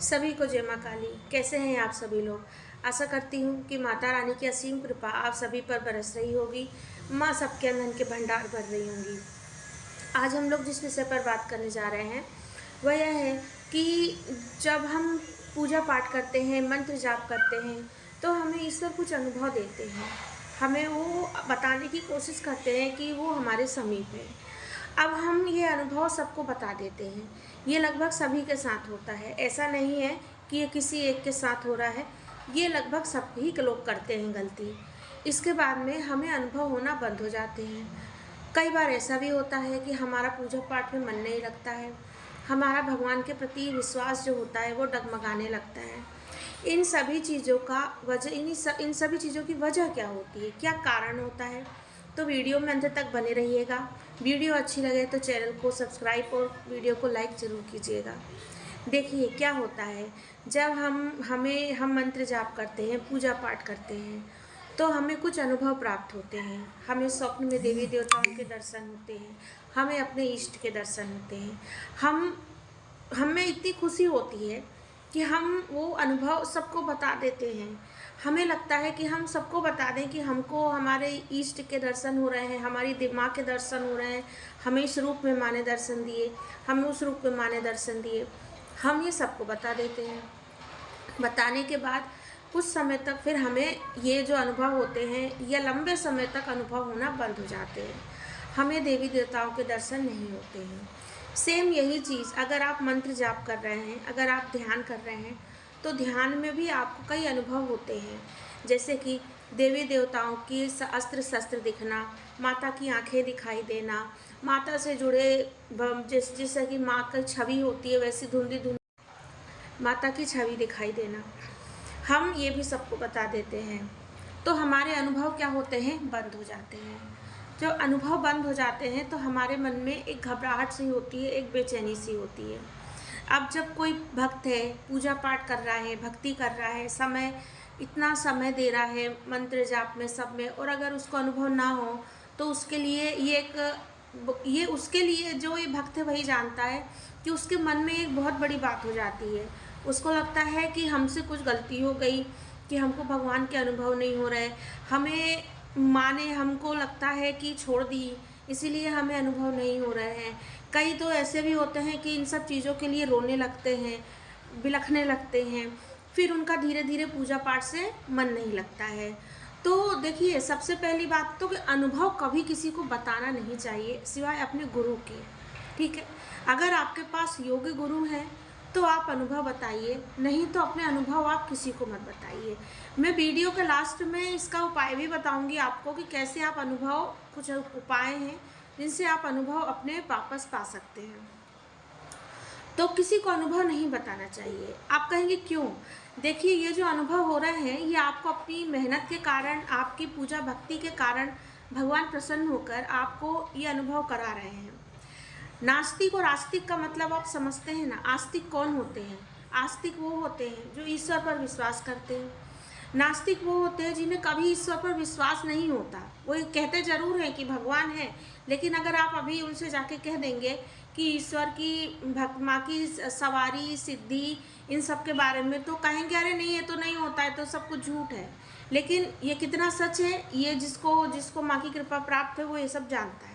सभी को जय माँ काली। कैसे हैं आप सभी लोग? आशा करती हूँ कि माता रानी की असीम कृपा आप सभी पर बरस रही होगी। माँ सबके धन के भंडार भर रही होंगी। आज हम लोग जिस विषय पर बात करने जा रहे हैं वह यह है कि जब हम पूजा पाठ करते हैं, मंत्र जाप करते हैं, तो हमें ईश्वर कुछ अनुभव देते हैं। हमें वो बताने की कोशिश करते हैं कि वो हमारे समीप है। अब हम ये अनुभव सबको बता देते हैं। ये लगभग सभी के साथ होता है। ऐसा नहीं है कि ये किसी एक के साथ हो रहा है। ये लगभग सभी के लोग करते हैं गलती। इसके बाद में हमें अनुभव होना बंद हो जाते हैं। कई बार ऐसा भी होता है कि हमारा पूजा पाठ में मन नहीं लगता है। हमारा भगवान के प्रति विश्वास जो होता है वो डगमगाने लगता है। इन सभी चीज़ों का वजह इन सभी चीज़ों की वजह क्या होती है, क्या कारण होता है? तो वीडियो में अंत तक बने रहिएगा। वीडियो अच्छी लगे तो चैनल को सब्सक्राइब और वीडियो को लाइक ज़रूर कीजिएगा। देखिए क्या होता है, जब हम मंत्र जाप करते हैं, पूजा पाठ करते हैं, तो हमें कुछ अनुभव प्राप्त होते हैं। हमें स्वप्न में देवी देवताओं के दर्शन होते हैं, हमें अपने इष्ट के दर्शन होते हैं। हमें इतनी खुशी होती है कि हम वो अनुभव सबको बता देते हैं। हमें लगता है कि हम सबको बता दें कि हमको हमारे इष्ट के दर्शन हो रहे हैं, हमारी माँ के दर्शन हो रहे हैं, हमें इस रूप में माँ ने दर्शन दिए, हमें उस रूप में माँ ने दर्शन दिए। हम ये सबको बता देते हैं। बताने के बाद कुछ समय तक फिर हमें ये जो अनुभव होते हैं या लंबे समय तक अनुभव होना बंद हो जाते हैं। हमें देवी देवताओं के दर्शन नहीं होते हैं। सेम यही चीज़ अगर आप मंत्र जाप कर रहे हैं, अगर आप ध्यान कर रहे हैं, तो ध्यान में भी आपको कई अनुभव होते हैं। जैसे कि देवी देवताओं की अस्त्र शस्त्र दिखना, माता की आंखें दिखाई देना, माता से जुड़े जैसे कि माँ की छवि होती है वैसी धुंधली धुंधली माता की छवि दिखाई देना, हम ये भी सबको बता देते हैं। तो हमारे अनुभव क्या होते हैं, बंद हो जाते हैं। जब अनुभव बंद हो जाते हैं तो हमारे मन में एक घबराहट सी होती है, एक बेचैनी सी होती है। अब जब कोई भक्त है, पूजा पाठ कर रहा है, भक्ति कर रहा है, इतना समय दे रहा है मंत्र जाप में, सब में, और अगर उसको अनुभव ना हो तो उसके लिए ये उसके लिए जो ये भक्त है वही जानता है कि उसके मन में एक बहुत बड़ी बात हो जाती है। उसको लगता है कि हमसे कुछ गलती हो गई, कि हमको भगवान के अनुभव नहीं हो रहे, हमें माँ ने हमको लगता है कि छोड़ दी, इसीलिए हमें अनुभव नहीं हो रहे हैं। कई तो ऐसे भी होते हैं कि इन सब चीज़ों के लिए रोने लगते हैं, बिलखने लगते हैं, फिर उनका धीरे धीरे पूजा पाठ से मन नहीं लगता है। तो देखिए, सबसे पहली बात तो कि अनुभव कभी किसी को बताना नहीं चाहिए सिवाय अपने गुरु के। ठीक है, अगर आपके पास योग्य गुरु हैं तो आप अनुभव बताइए, नहीं तो अपने अनुभव आप किसी को मत बताइए। मैं वीडियो के लास्ट में इसका उपाय भी बताऊंगी आपको कि कैसे आप अनुभव, कुछ उपाय हैं जिनसे आप अनुभव अपने वापस पा सकते हैं। तो किसी को अनुभव नहीं बताना चाहिए। आप कहेंगे क्यों? देखिए, ये जो अनुभव हो रहे हैं ये आपको अपनी मेहनत के कारण, आपकी पूजा भक्ति के कारण भगवान प्रसन्न होकर आपको ये अनुभव करा रहे हैं। नास्तिक और आस्तिक का मतलब आप समझते हैं ना? आस्तिक कौन होते हैं? आस्तिक वो होते हैं जो ईश्वर पर विश्वास करते हैं। नास्तिक वो होते हैं जिन्हें कभी ईश्वर पर विश्वास नहीं होता। वो कहते ज़रूर हैं कि भगवान है, लेकिन अगर आप अभी उनसे जाके कह देंगे कि ईश्वर की माँ की सवारी, सिद्धि, इन सब के बारे में, तो कहेंगे अरे नहीं, ये तो नहीं होता है, तो सब कुछ झूठ है। लेकिन ये कितना सच है, ये जिसको माँ की कृपा प्राप्त है वो ये सब जानता है।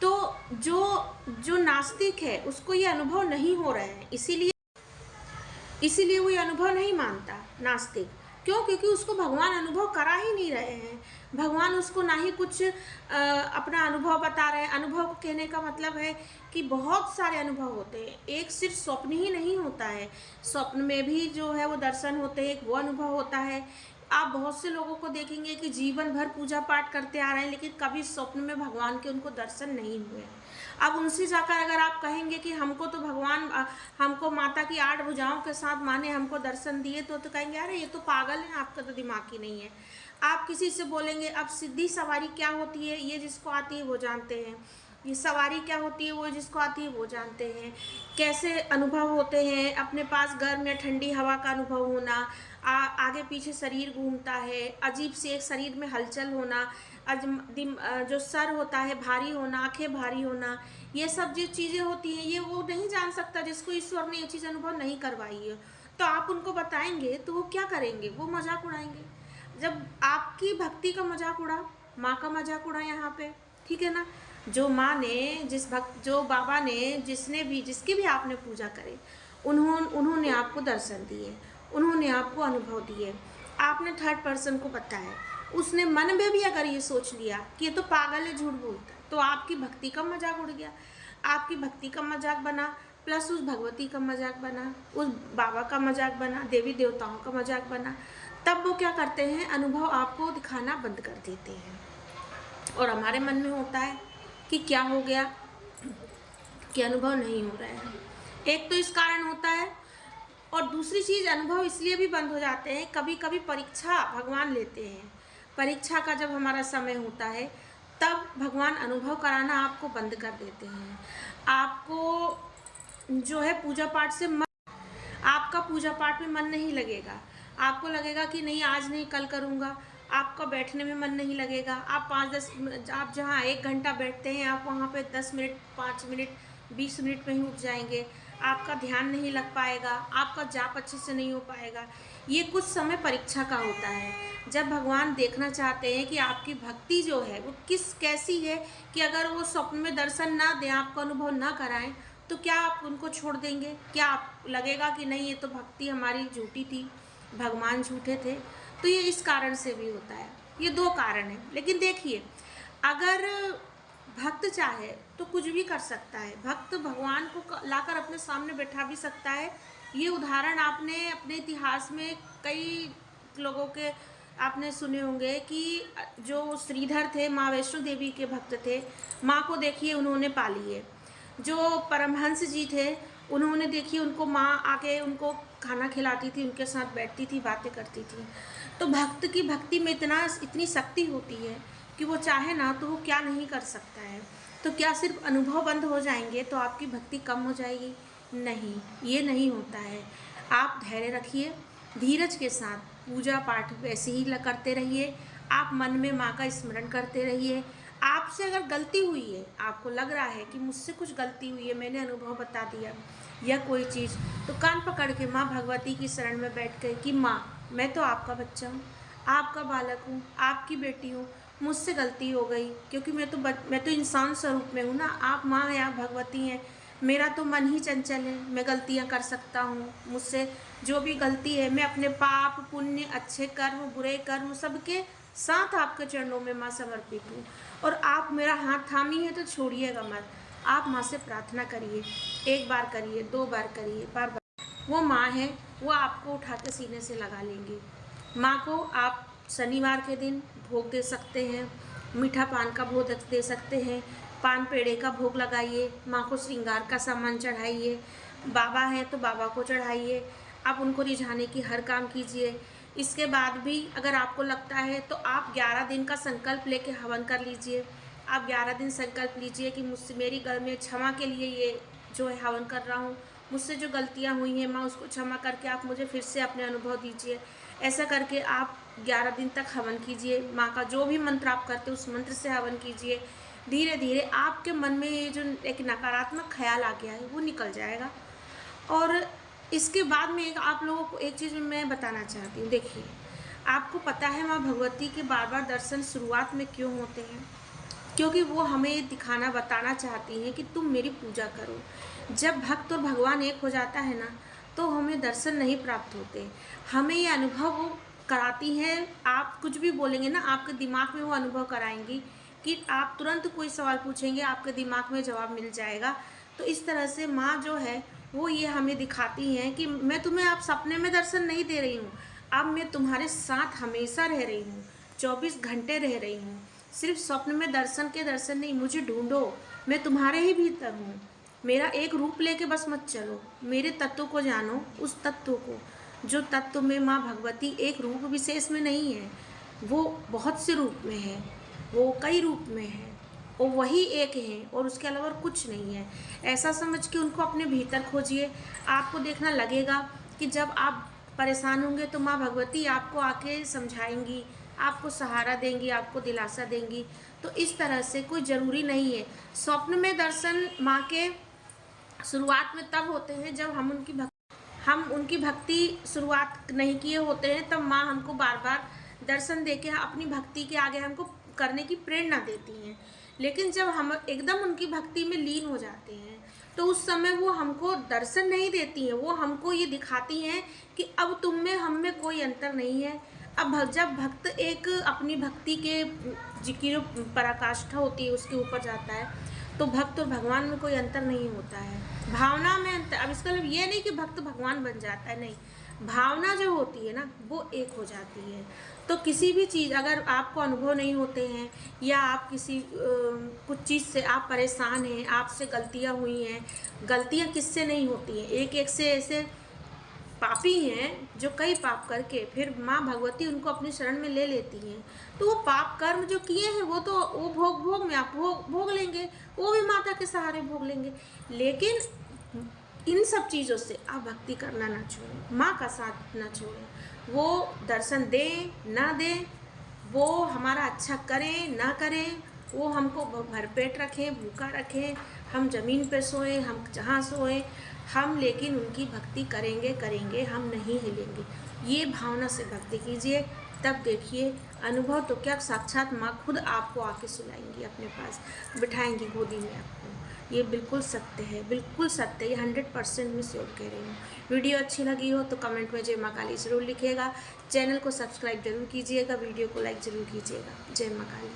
तो जो नास्तिक है उसको ये अनुभव नहीं हो रहे हैं, इसीलिए वो ये अनुभव नहीं मानता नास्तिक। क्यों? क्योंकि उसको भगवान अनुभव करा ही नहीं रहे हैं। भगवान उसको ना ही कुछ अपना अनुभव बता रहे हैं। अनुभव को कहने का मतलब है कि बहुत सारे अनुभव होते हैं, एक सिर्फ स्वप्न ही नहीं होता है। स्वप्न में भी जो है वो दर्शन होते हैं, एक वो अनुभव होता है। आप बहुत से लोगों को देखेंगे कि जीवन भर पूजा पाठ करते आ रहे हैं, लेकिन कभी स्वप्न में भगवान के उनको दर्शन नहीं हुए। अब उनसे जाकर अगर आप कहेंगे कि हमको तो भगवान, हमको माता की 8 भुजाओं के साथ माँ ने हमको दर्शन दिए, तो कहेंगे अरे ये तो पागल है, आपका तो दिमाग ही नहीं है। आप किसी से बोलेंगे अब सिद्धि सवारी क्या होती है, ये जिसको आती है वो जानते हैं। ये सवारी क्या होती है, वो जिसको आती है वो जानते हैं। कैसे अनुभव होते हैं, अपने पास गर्म या ठंडी हवा का अनुभव होना, आगे पीछे शरीर घूमता है, अजीब से एक शरीर में हलचल होना, जो सर होता है भारी होना, आंखें भारी होना, ये सब जो चीज़ें होती हैं ये वो नहीं जान सकता जिसको ईश्वर ने ये चीज़ अनुभव नहीं करवाई है। तो आप उनको बताएंगे तो वो क्या करेंगे, वो मजाक उड़ाएंगे। जब आपकी भक्ति का मजाक उड़ा, माँ का मजाक उड़ा यहाँ पे, ठीक है ना। जो माँ ने जो बाबा ने जिसकी भी आपने पूजा करे, उन्होंने आपको दर्शन दिए, उन्होंने आपको अनुभव दिए। आपने थर्ड पर्सन को बताया, उसने मन में भी अगर ये सोच लिया कि ये तो पागल है, झूठ बोलता है, तो आपकी भक्ति का मजाक उड़ गया। आपकी भक्ति का मजाक बना, प्लस उस भगवती का मजाक बना, उस बाबा का मजाक बना, देवी देवताओं का मजाक बना। तब वो क्या करते हैं, अनुभव आपको दिखाना बंद कर देते हैं। और हमारे मन में होता है कि क्या हो गया कि अनुभव नहीं हो रहा है। एक तो इस कारण होता है, और दूसरी चीज़ अनुभव इसलिए भी बंद हो जाते हैं, कभी कभी परीक्षा भगवान लेते हैं। परीक्षा का जब हमारा समय होता है तब भगवान अनुभव कराना आपको बंद कर देते हैं। आपको जो है पूजा पाठ से आपका पूजा पाठ में मन नहीं लगेगा। आपको लगेगा कि नहीं आज नहीं कल करूँगा। आपका बैठने में मन नहीं लगेगा। आप जहाँ 1 घंटा बैठते हैं आप वहाँ पे 10 मिनट, 5 मिनट, 20 मिनट में ही उठ जाएंगे। आपका ध्यान नहीं लग पाएगा, आपका जाप अच्छे से नहीं हो पाएगा। ये कुछ समय परीक्षा का होता है, जब भगवान देखना चाहते हैं कि आपकी भक्ति जो है वो कैसी है, कि अगर वो स्वप्न में दर्शन ना दें, आपको अनुभव ना कराएं, तो क्या आप उनको छोड़ देंगे? क्या आप लगेगा कि नहीं ये तो भक्ति हमारी झूठी थी, भगवान झूठे थे? तो ये इस कारण से भी होता है। ये 2 कारण हैं। लेकिन देखिए, अगर भक्त चाहे तो कुछ भी कर सकता है। भक्त भगवान को लाकर अपने सामने बैठा भी सकता है। ये उदाहरण आपने अपने इतिहास में कई लोगों के आपने सुने होंगे कि जो श्रीधर थे, माँ वैष्णो देवी के भक्त थे, माँ को देखिए उन्होंने पा लिए। जो परमहंस जी थे, उन्होंने देखिए उनको माँ आके उनको खाना खिलाती थी, उनके साथ बैठती थी, बातें करती थी। तो भक्त की भक्ति में इतनी शक्ति होती है कि वो चाहे ना तो वो क्या नहीं कर सकता है। तो क्या सिर्फ अनुभव बंद हो जाएंगे तो आपकी भक्ति कम हो जाएगी? नहीं, ये नहीं होता है। आप धैर्य रखिए, धीरज के साथ पूजा पाठ वैसे ही करते रहिए। आप मन में माँ का स्मरण करते रहिए। आपसे अगर गलती हुई है, आपको लग रहा है कि मुझसे कुछ गलती हुई है, मैंने अनुभव बता दिया या कोई चीज़, तो कान पकड़ के माँ भगवती की शरण में बैठ गए कि माँ मैं तो आपका बच्चा हूँ, आपका बालक हूँ, आपकी बेटी हूँ, मुझसे गलती हो गई, क्योंकि मैं तो इंसान स्वरूप में हूँ ना। आप माँ हैं, आप भगवती हैं, मेरा तो मन ही चंचल है, मैं गलतियाँ कर सकता हूँ। मुझसे जो भी गलती है, मैं अपने पाप पुण्य, अच्छे कर्म बुरे कर्म सबके साथ आपके चरणों में माँ समर्पित हूँ। और आप मेरा हाथ थामी है तो छोड़िएगा मत। आप माँ से प्रार्थना करिए, 1 बार करिए, 2 बार करिए, बार बार। वो माँ है, वो आपको उठा के सीने से लगा लेंगी। माँ को आप शनिवार के दिन भोग दे सकते हैं, मीठा पान का भोग दे सकते हैं, पान पेड़े का भोग लगाइए, माँ को श्रृंगार का सामान चढ़ाइए। बाबा हैं तो बाबा को चढ़ाइए, आप उनको रिझाने की हर काम कीजिए। इसके बाद भी अगर आपको लगता है तो आप 11 दिन का संकल्प लेके हवन कर लीजिए। आप 11 दिन संकल्प लीजिए कि मुझसे मेरी में क्षमा के लिए ये जो है हवन कर रहा हूँ, मुझसे जो गलतियाँ हुई हैं माँ उसको क्षमा करके आप मुझे फिर से अपने अनुभव दीजिए। ऐसा करके आप 11 दिन तक हवन कीजिए। माँ का जो भी मंत्र आप करते उस मंत्र से हवन कीजिए। धीरे धीरे आपके मन में ये जो एक नकारात्मक ख्याल आ गया है वो निकल जाएगा। और इसके बाद में आप लोगों को एक चीज़ मैं बताना चाहती हूँ। देखिए, आपको पता है माँ भगवती के बार बार दर्शन शुरुआत में क्यों होते हैं? क्योंकि वो हमें दिखाना बताना चाहती हैं कि तुम मेरी पूजा करो। जब भक्त और भगवान एक हो जाता है ना, तो हमें दर्शन नहीं प्राप्त होते, हमें ये अनुभव कराती हैं। आप कुछ भी बोलेंगे ना, आपके दिमाग में वो अनुभव कराएंगी कि आप तुरंत कोई सवाल पूछेंगे, आपके दिमाग में जवाब मिल जाएगा। तो इस तरह से माँ जो है वो ये हमें दिखाती हैं कि मैं तुम्हें आप सपने में दर्शन नहीं दे रही हूँ, अब मैं तुम्हारे साथ हमेशा रह रही हूँ, 24 घंटे रह रही हूँ। सिर्फ स्वप्न में दर्शन के दर्शन नहीं, मुझे ढूंढो, मैं तुम्हारे ही भीतर हूँ। मेरा एक रूप लेके बस मत चलो, मेरे तत्व को जानो, उस तत्व को जो तत्व में माँ भगवती एक रूप विशेष में नहीं है, वो बहुत से रूप में है, वो कई रूप में है, और वही एक है और उसके अलावा कुछ नहीं है। ऐसा समझ के उनको अपने भीतर खोजिए। आपको देखना लगेगा कि जब आप परेशान होंगे तो माँ भगवती आपको आके समझाएंगी, आपको सहारा देंगी, आपको दिलासा देंगी। तो इस तरह से कोई ज़रूरी नहीं है। स्वप्न में दर्शन माँ के शुरुआत में तब होते हैं जब हम उनकी भक्ति शुरुआत नहीं किए होते हैं, तब माँ हमको बार बार दर्शन देके अपनी भक्ति के आगे हमको करने की प्रेरणा देती हैं। लेकिन जब हम एकदम उनकी भक्ति में लीन हो जाते हैं तो उस समय वो हमको दर्शन नहीं देती हैं, वो हमको ये दिखाती हैं कि अब तुम में हम में कोई अंतर नहीं है। अब जब भक्त एक अपनी भक्ति के की जो पराकाष्ठा होती है उसके ऊपर जाता है तो भक्त और भगवान में कोई अंतर नहीं होता है, भावना में अंतर। अब इसका मतलब ये नहीं कि भक्त भगवान बन जाता है, नहीं, भावना जो होती है ना वो एक हो जाती है। तो किसी भी चीज़ अगर आपको अनुभव नहीं होते हैं या आप किसी कुछ चीज़ से आप परेशान हैं, आपसे गलतियां हुई हैं, गलतियां किससे नहीं होती हैं, एक एक से ऐसे पापी हैं जो कई पाप करके फिर माँ भगवती उनको अपनी शरण में ले लेती हैं। तो वो पाप कर्म जो किए हैं वो तो वो भोग में आप भोग लेंगे, वो भी माता के सहारे भोग लेंगे। लेकिन इन सब चीज़ों से आप भक्ति करना ना छोड़ें, माँ का साथ ना छोड़ें। वो दर्शन दें ना दें, वो हमारा अच्छा करें ना करें, वो हमको भरपेट रखें, भूखा रखें, हम ज़मीन पे सोएं, हम जहाँ सोएं, हम लेकिन उनकी भक्ति करेंगे करेंगे, हम नहीं हिलेंगे। ये भावना से भक्ति कीजिए, तब देखिए अनुभव तो क्या, साक्षात माँ खुद आपको आके सुलाएंगी, अपने पास बिठाएंगी गोदी में आपको। ये बिल्कुल सत्य है, बिल्कुल सत्य है, ये 100% मैं श्योर कह रही हूँ। वीडियो अच्छी लगी हो तो कमेंट में जय माँ काली ज़रूर लिखिएगा, चैनल को सब्सक्राइब जरूर कीजिएगा, वीडियो को लाइक ज़रूर कीजिएगा। जय माँ काली।